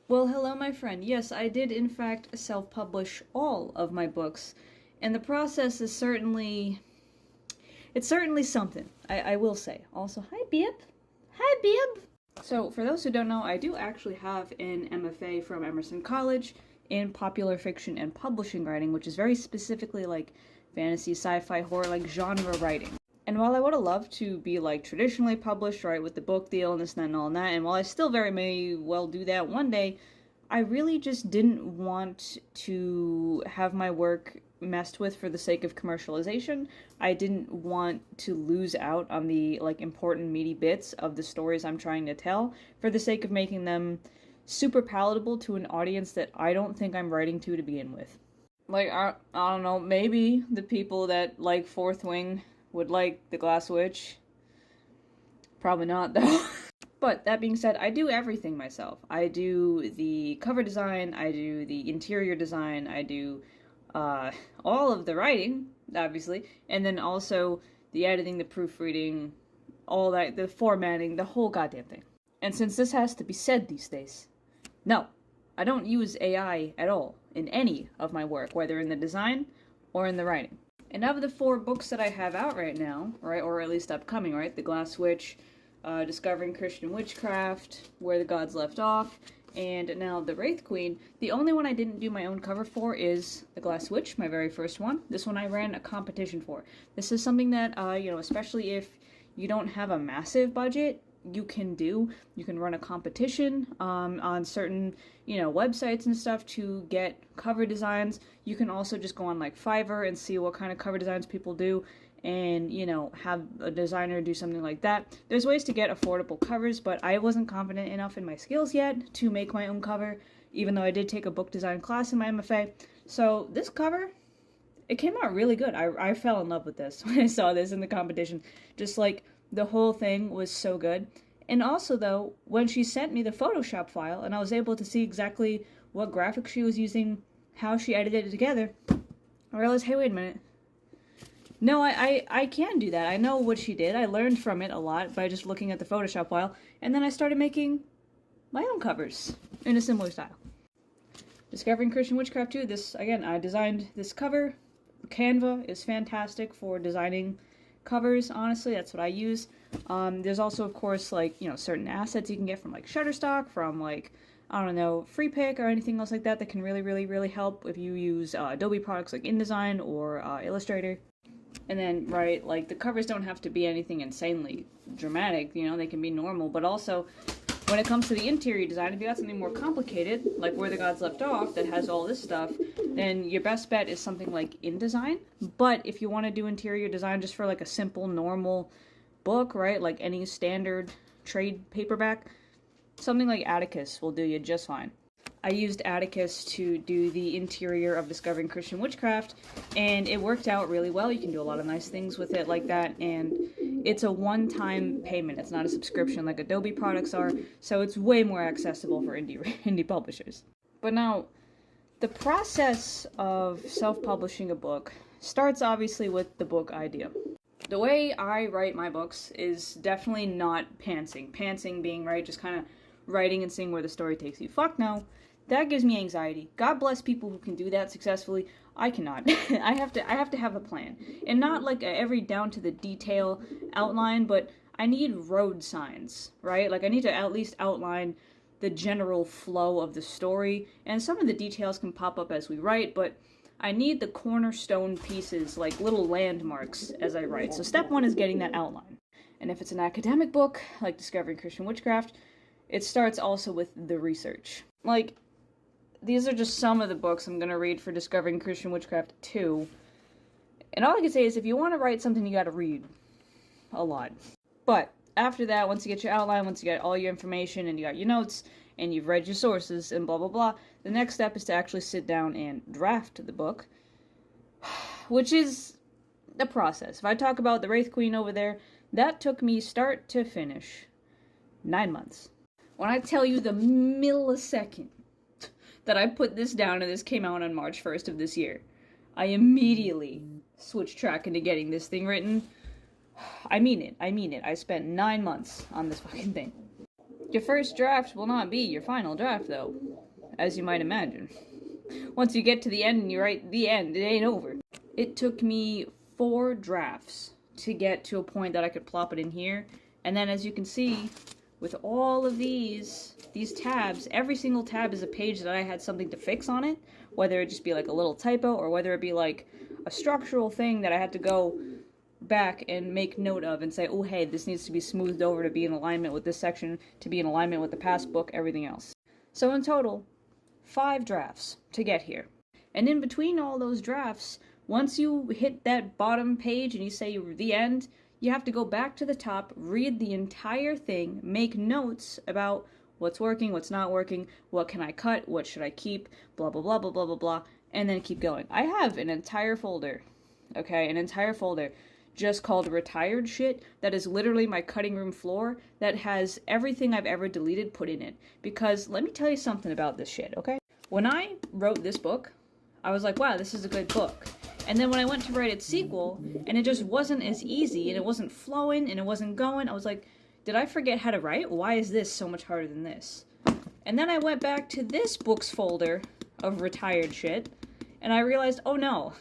Well, hello, my friend. Yes, I did in fact self-publish all of my books, and the process is it's certainly something, I will say. Also, hi, Bib. Hi, Bib. So, for those who don't know, I do actually have an MFA from Emerson College in popular fiction and publishing writing, which is very specifically like fantasy, sci-fi, horror, like genre writing. And while I would have loved to be like traditionally published, right, with the book deal and this and that and all that, and while I still very may well do that one day, I really just didn't want to have my work messed with for the sake of commercialization. I didn't want to lose out on the like important meaty bits of the stories I'm trying to tell for the sake of making them super palatable to an audience that I don't think I'm writing to begin with. Like, I don't know, maybe the people that like Fourth Wing would like The Glass Witch. Probably not, though. But that being said, I do everything myself. I do the cover design, I do the interior design, I do all of the writing, obviously, and then also the editing, the proofreading, all that, the formatting, the whole goddamn thing. And since this has to be said these days, no, I don't use AI at all in any of my work, whether in the design or in the writing. And of the 4 books that I have out right now, right, or at least upcoming, right, The Glass Witch, Discovering Christian Witchcraft, Where the Gods Left Off, and now The Wraith Queen, the only one I didn't do my own cover for is The Glass Witch, my very first one. This one I ran a competition for. This is something that, especially if you don't have a massive budget, you can do. You can run a competition on certain, websites and stuff to get cover designs. You can also just go on like Fiverr and see what kind of cover designs people do and, have a designer do something like that. There's ways to get affordable covers, but I wasn't confident enough in my skills yet to make my own cover, even though I did take a book design class in my MFA. So this cover, it came out really good. I fell in love with this when I saw this in the competition. Just like, the whole thing was so good. And also, though, when she sent me the Photoshop file and I was able to see exactly what graphics she was using, how she edited it together, I realized, hey, wait a minute. No, I can do that. I know what she did. I learned from it a lot by just looking at the Photoshop file, and then I started making my own covers in a similar style. Discovering Christian Witchcraft 2, again, I designed this cover. Canva is fantastic for designing covers, honestly, that's what I use. There's also, of course, like, certain assets you can get from, like, Shutterstock, from, like, I don't know, Freepik or anything else like that can really, really, really help if you use Adobe products like InDesign or Illustrator. And then, right, like, the covers don't have to be anything insanely dramatic, they can be normal, but also, when it comes to the interior design, if you got something more complicated, like Where the Gods Left Off, that has all this stuff, then your best bet is something like InDesign. But if you want to do interior design just for like a simple, normal book, right, like any standard trade paperback, something like Atticus will do you just fine. I used Atticus to do the interior of Discovering Christian Witchcraft, and it worked out really well. You can do a lot of nice things with it like that, and it's a one-time payment. It's not a subscription like Adobe products are, so it's way more accessible for indie publishers. But now, the process of self-publishing a book starts obviously with the book idea. The way I write my books is definitely not pantsing. Pantsing being, right, just kind of writing and seeing where the story takes you. Fuck no. That gives me anxiety. God bless people who can do that successfully. I cannot. I have to have a plan. And not like every down to the detail outline, but I need road signs, right? Like I need to at least outline the general flow of the story, and some of the details can pop up as we write, but I need the cornerstone pieces, like little landmarks as I write. So step 1 is getting that outline. And if it's an academic book, like Discovering Christian Witchcraft, it starts also with the research. Like, these are just some of the books I'm going to read for Discovering Christian Witchcraft 2. And all I can say is if you want to write something, you got to read a lot. But after that, once you get your outline, once you get all your information and you got your notes and you've read your sources and blah, blah, blah, the next step is to actually sit down and draft the book, which is the process. If I talk about The Wraith Queen over there, that took me start to finish 9 months. When I tell you the millisecond that I put this down and this came out on March 1st of this year, I immediately switched track into getting this thing written. I mean it. I spent 9 months on this fucking thing. Your first draft will not be your final draft, though, as you might imagine. Once you get to the end and you write the end, it ain't over. It took me 4 drafts to get to a point that I could plop it in here. And then as you can see, with all of these tabs, every single tab is a page that I had something to fix on it. Whether it just be like a little typo or whether it be like a structural thing that I had to go back and make note of and say, oh hey, this needs to be smoothed over to be in alignment with this section, to be in alignment with the past book, everything else. So in total, 5 drafts to get here. And in between all those drafts, once you hit that bottom page and you say the end, you have to go back to the top, read the entire thing, make notes about what's working, what's not working, what can I cut, what should I keep, blah, blah, blah, blah, blah, blah, blah, and then keep going. I have an entire folder, okay, an entire folder just called retired shit that is literally my cutting room floor that has everything I've ever deleted put in it. Because let me tell you something about this shit, okay? When I wrote this book, I was like, wow, this is a good book. And then when I went to write its sequel, and it just wasn't as easy, and it wasn't flowing, and it wasn't going, I was like, did I forget how to write? Why is this so much harder than this? And then I went back to this books folder of retired shit, and I realized, oh no,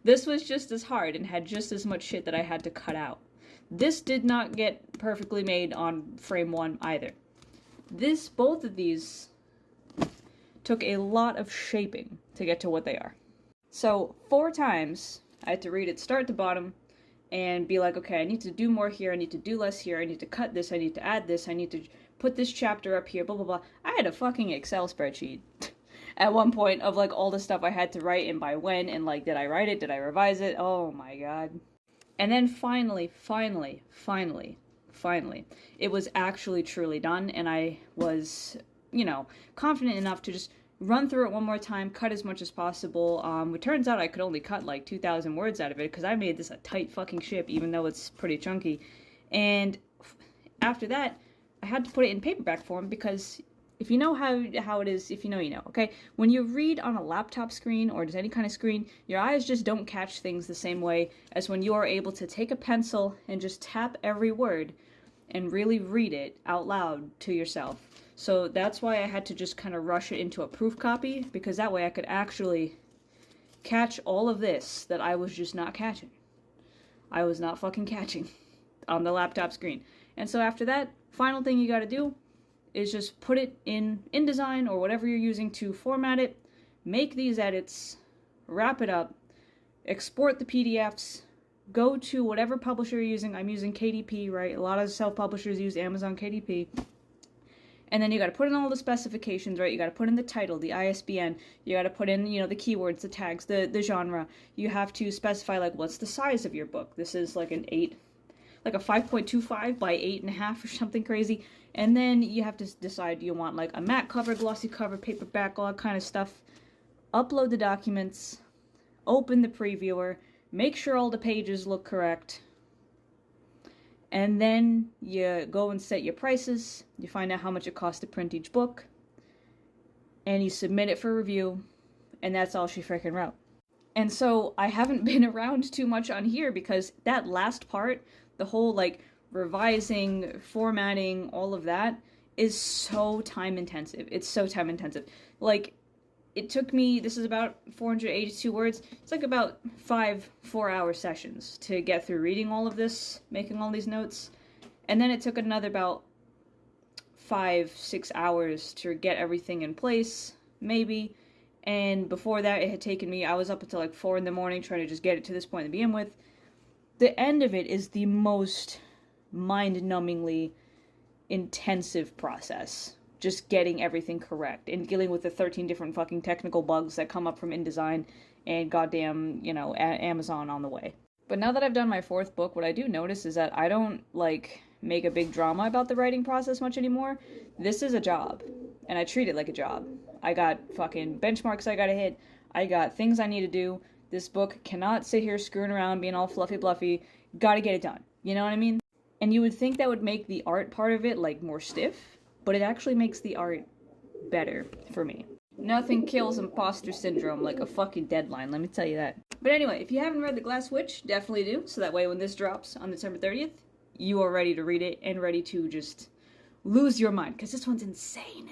this was just as hard and had just as much shit that I had to cut out. This did not get perfectly made on frame 1 either. Both of these took a lot of shaping to get to what they are. So 4 times I had to read it start to bottom and be like, okay, I need to do more here, I need to do less here, I need to cut this, I need to add this, I need to put this chapter up here, blah, blah, blah. I had a fucking Excel spreadsheet at one point of like all the stuff I had to write and by when, and like, did I write it, did I revise it, oh my god. And then finally, it was actually truly done, and I was, you know, confident enough to just run through it one more time, cut as much as possible. It turns out I could only cut like 2,000 words out of it because I made this a tight fucking ship, even though it's pretty chunky. And after that, I had to put it in paperback form because if you know how it is, if you know, you know, okay? When you read on a laptop screen or just any kind of screen, your eyes just don't catch things the same way as when you are able to take a pencil and just tap every word and really read it out loud to yourself. So that's why I had to just kind of rush it into a proof copy, because that way I could actually catch all of this that I was just not catching. I was not fucking catching on the laptop screen. And so after that, final thing you gotta do is just put it in InDesign or whatever you're using to format it, make these edits, wrap it up, export the PDFs, go to whatever publisher you're using. I'm using KDP, right? A lot of self-publishers use Amazon KDP. And then you got to put in all the specifications, right? You got to put in the title, the ISBN. You got to put in, you know, the keywords, the tags, the genre. You have to specify, like, what's the size of your book. This is like a 5.25 by 8.5 or something crazy. And then you have to decide, do you want like a matte cover, glossy cover, paperback, all that kind of stuff. Upload the documents, open the previewer, make sure all the pages look correct. And then you go and set your prices, you find out how much it costs to print each book, and you submit it for review, and that's all she freaking wrote. And so I haven't been around too much on here because that last part, the whole like revising, formatting, all of that is so time intensive. It's so time intensive. Like, it took me, this is about 482 words, it's like about 5 4-hour sessions to get through reading all of this, making all these notes. And then it took another about 5 6 hours to get everything in place, maybe. And before that, it had taken me, I was up until like 4 in the morning trying to just get it to this point to begin with. The end of it is the most mind-numbingly intensive process. Just getting everything correct and dealing with the 13 different fucking technical bugs that come up from InDesign and goddamn, you know, Amazon on the way. But now that I've done my 4th book, what I do notice is that I don't, like, make a big drama about the writing process much anymore. This is a job, and I treat it like a job. I got fucking benchmarks I gotta hit. I got things I need to do. This book cannot sit here screwing around, being all fluffy bluffy. Gotta get it done. You know what I mean? And you would think that would make the art part of it, like, more stiff, but it actually makes the art better for me. Nothing kills imposter syndrome like a fucking deadline, let me tell you that. But anyway, if you haven't read The Glass Witch, definitely do, so that way when this drops on December 30th, you are ready to read it and ready to just lose your mind, because this one's insane.